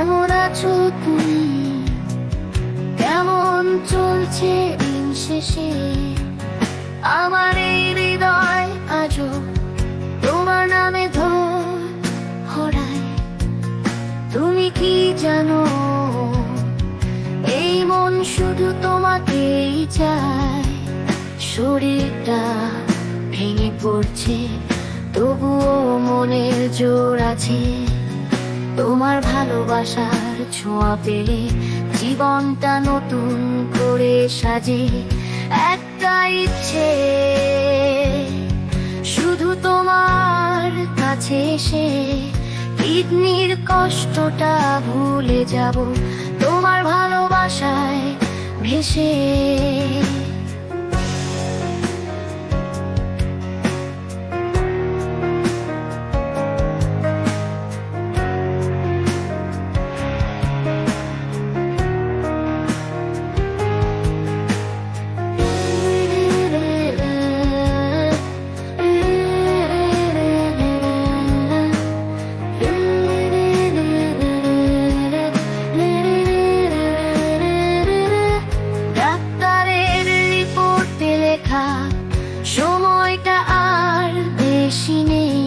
কেমন আছো তুমি? কেমন চলছে দিন শেষে? আমার এই হৃদয় আজও তোমার নামে ধরায়। তুমি কি জানো, এই মন শুধু তোমাকেই চায়। শরীরটা ভেঙে পড়ছে, তবুও মনের জোর আছে। তোমার ভালোবাসার ছোঁয়া পেলে জীবনটা নতুন করে সাজে। একটা ইচ্ছে, শুধু তোমার কাছে এসে কিডনির কষ্টটা ভুলে যাব তোমার ভালোবাসায় ভেসে। সময়টা আর বেশি নেই,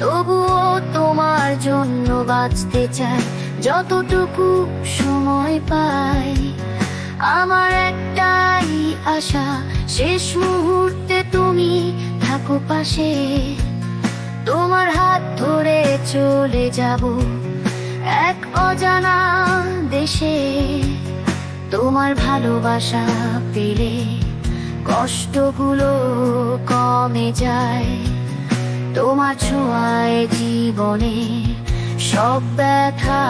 তবুও তোমার জন্য বাঁচতে চাই যতটুকু সময় পাই। আমার একটাই আশা, শেষ মুহূর্তে তুমি থাকো পাশে। তোমার হাত ধরে চলে যাব এক অজানা দেশে। তোমার ভালোবাসা পেলে কষ্টগুলো কমে যায়। তোমার ছোঁয়ায় জীবনে সব ব্যথা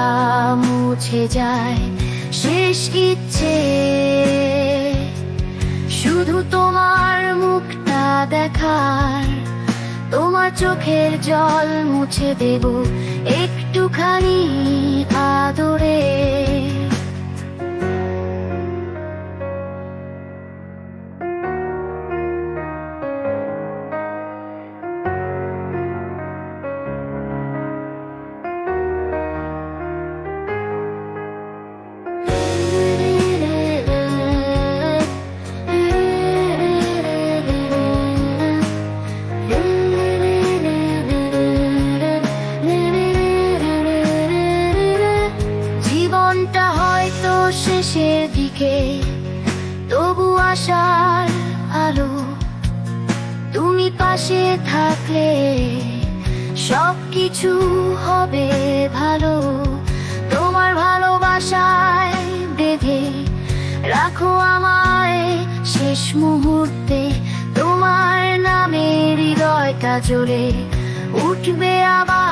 মুছে যায়। শেষ ইচ্ছে, শুধু তোমার মুখটা দেখার। তোমার চোখের জল মুছে দেব একটুখানি আদরে। জীবনটা হয়তো শেষের দিকে, তবু আশার আলো। তুমি পাশে থাকলে সবকিছু হবে ভালো। তোমার ভালোবাসায় বেঁধে রাখো আমায় শেষ মুহূর্তে। তোমার নামে হৃদয়টা জ্বলে উঠবে আবার।